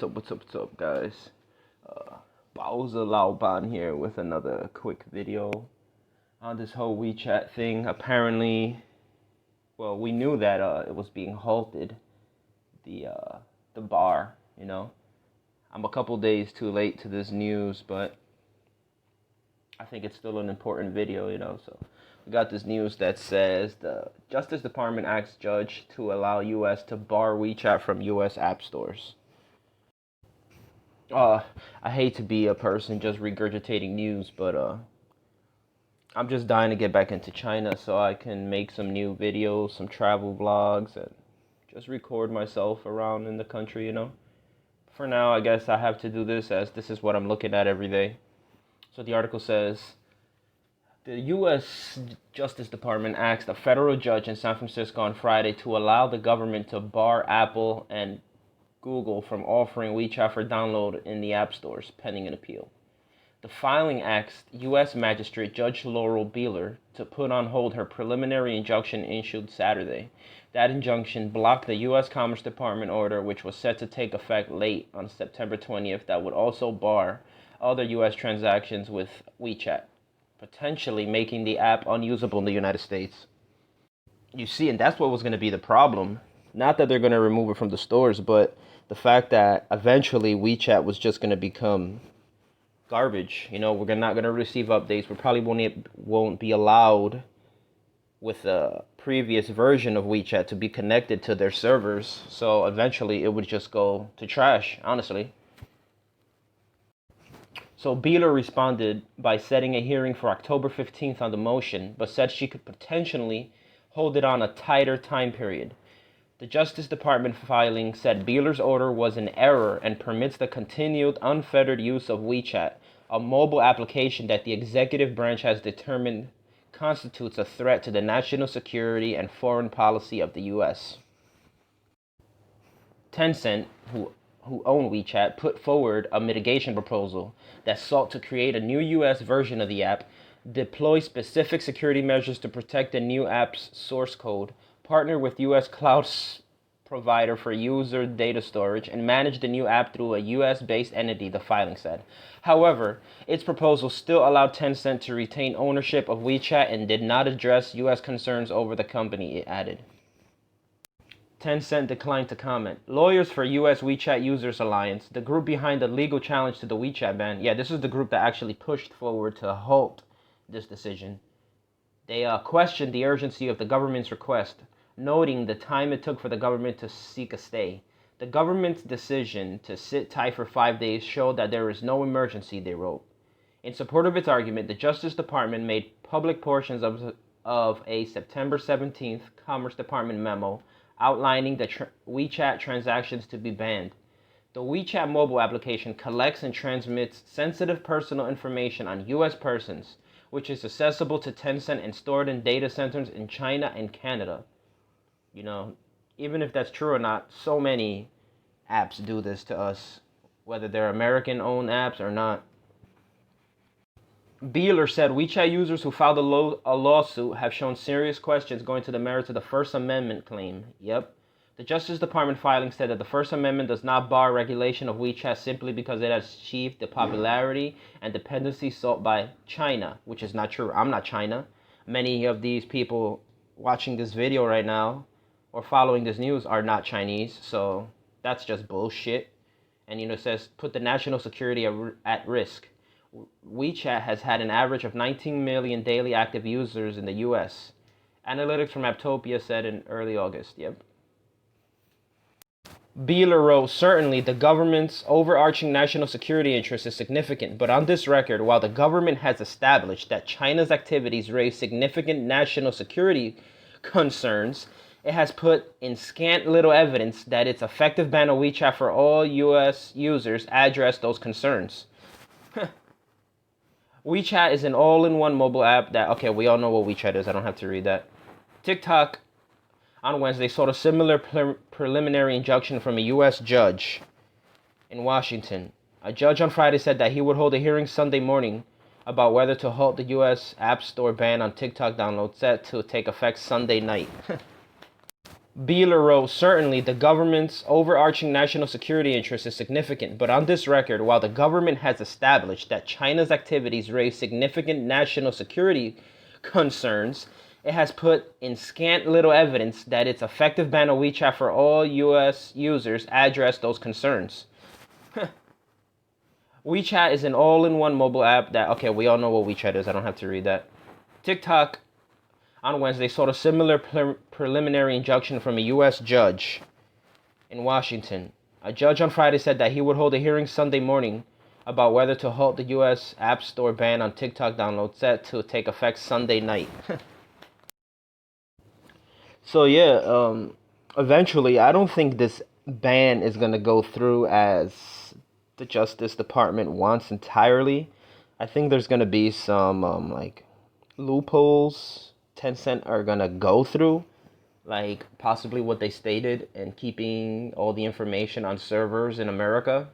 What's up, guys? Bowser Laoban here with another quick video on this whole WeChat thing. Apparently, well, we knew that it was being halted, the bar, I'm a couple days too late to this news, but I think it's still an important video, so we got this news that says the Justice Department asks judge to allow US to bar WeChat from US app stores. I hate to be a person just regurgitating news, but I'm just dying to get back into China so I can make some new videos, some travel vlogs, and just record myself around in the country, For now, I guess I have to do this as this is what I'm looking at every day. So the article says, the U.S. Justice Department asked a federal judge in San Francisco on Friday to allow the government to bar Apple and Google from offering WeChat for download in the app stores, pending an appeal. The filing asked U.S. Magistrate Judge Laurel Beeler to put on hold her preliminary injunction issued Saturday. That injunction blocked the U.S. Commerce Department order, which was set to take effect late on September 20th, that would also bar other U.S. transactions with WeChat, potentially making the app unusable in the United States. You see, and that's what was going to be the problem. Not that they're going to remove it from the stores, but the fact that eventually WeChat was just going to become garbage. We're not going to receive updates. We probably won't be allowed with the previous version of WeChat to be connected to their servers. So eventually it would just go to trash, honestly. So Beeler responded by setting a hearing for October 15th on the motion, but said she could potentially hold it on a tighter time period. The Justice Department filing said Beeler's order was in error and permits the continued unfettered use of WeChat, a mobile application that the executive branch has determined constitutes a threat to the national security and foreign policy of the U.S. Tencent, who own WeChat, put forward a mitigation proposal that sought to create a new U.S. version of the app, deploy specific security measures to protect the new app's source code, partner with U.S. cloud provider for user data storage, and manage the new app through a U.S.-based entity, the filing said. However, its proposal still allowed Tencent to retain ownership of WeChat and did not address U.S. concerns over the company, it added. Tencent declined to comment. Lawyers for U.S. WeChat Users Alliance, the group behind the legal challenge to the WeChat ban, this is the group that actually pushed forward to halt this decision. They questioned the urgency of the government's request, noting the time it took for the government to seek a stay. The government's decision to sit tight for 5 days showed that there is no emergency, they wrote. In support of its argument, the Justice Department made public portions of a September 17th Commerce Department memo outlining the WeChat transactions to be banned. The WeChat mobile application collects and transmits sensitive personal information on U.S. persons, which is accessible to Tencent and stored in data centers in China and Canada. Even if that's true or not, so many apps do this to us, whether they're American-owned apps or not. Beeler said WeChat users who filed a lawsuit have shown serious questions going to the merits of the First Amendment claim. Yep. The Justice Department filing said that the First Amendment does not bar regulation of WeChat simply because it has achieved the popularity and dependency sought by China, which is not true. I'm not China. Many of these people watching this video right now or following this news are not Chinese, so that's just bullshit. And it says put the national security at risk. WeChat has had an average of 19 million daily active users in the U.S. Analytics from Apptopia said in early August. Yep. Beeler wrote, certainly the government's overarching national security interest is significant, but on this record, while the government has established that China's activities raise significant national security concerns, it has put in scant little evidence that its effective ban on WeChat for all U.S. users address those concerns. WeChat is an all-in-one mobile app that, we all know what WeChat is. I don't have to read that. TikTok on Wednesday sought a similar preliminary injunction from a U.S. judge in Washington. A judge on Friday said that he would hold a hearing Sunday morning about whether to halt the U.S. App Store ban on TikTok downloads set to take effect Sunday night. Beeler wrote, certainly the government's overarching national security interest is significant, but on this record, while the government has established that China's activities raise significant national security concerns, it has put in scant little evidence that its effective ban on WeChat for all US users address those concerns. WeChat is an all-in-one mobile app that, okay, we all know what WeChat is. I don't have to read that. TikTok on Wednesday sought a similar preliminary injunction from a U.S. judge in Washington. A judge on Friday said that he would hold a hearing Sunday morning about whether to halt the U.S. App Store ban on TikTok downloads set to take effect Sunday night. So yeah, eventually, I don't think this ban is gonna go through as the Justice Department wants entirely. I think there's gonna be some like loopholes Tencent are gonna go through, like possibly what they stated and keeping all the information on servers in America.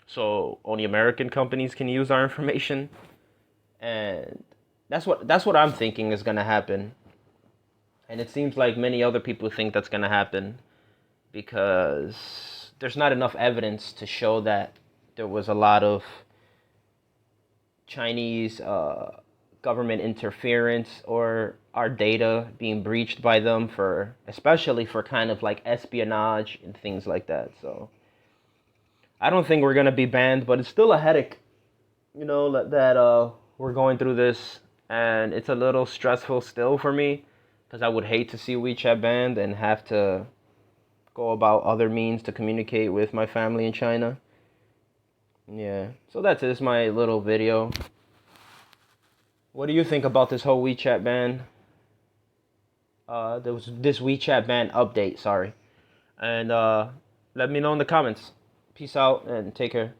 So only American companies can use our information, and that's what I'm thinking is gonna happen. And it seems like many other people think that's gonna happen because there's not enough evidence to show that there was a lot of Chinese government interference or our data being breached by them, for especially for kind of like espionage and things like that. So I don't think we're gonna be banned, but it's still a headache, that we're going through this, and it's a little stressful still for me because I would hate to see WeChat banned and have to go about other means to communicate with my family in China. Yeah, so that's it. It's my little video. What do you think about this whole WeChat ban? There was this WeChat ban update, sorry. And let me know in the comments. Peace out and take care.